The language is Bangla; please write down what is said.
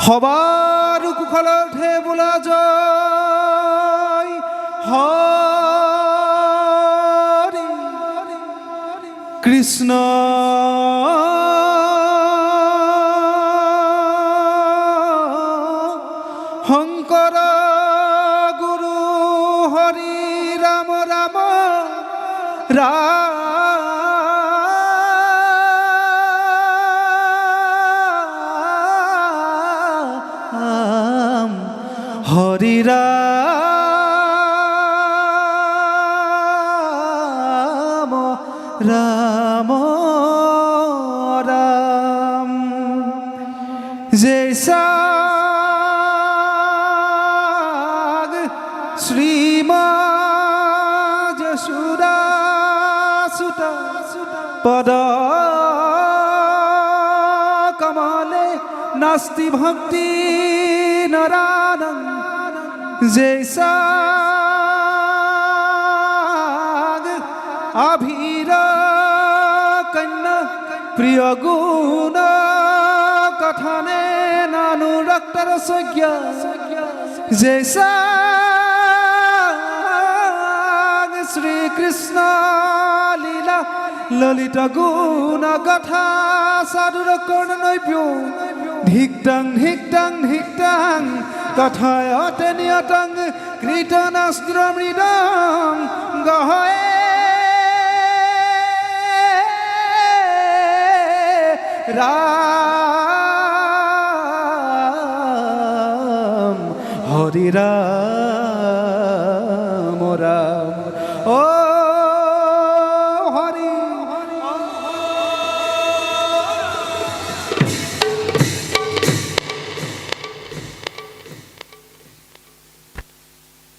হবার কুখলঠে বোলা জয় হরি কৃষ্ণ শংকৰ গুরু হরি রাম রাম রাম হরি রাম রাম রাম জৈসা শ্রীমা যশোদা সুতা পদ কমলে নাস্তি ভক্তি নরানং জৈসা আভীর কন্যা প্রিয় গুণ কথনে নানুরক্ত রসজ্ঞ জৈসা শ্রী কৃষ্ণ লীলা ললিত গুণ কথা সাধুর কর্ণ নৈব্য ধিক্তাং ধিক্তাং ধিক্তাং কথায়তে নিয়তং কীর্তনাস্ত্র মৃদং গহয়ে রাম হরি রাম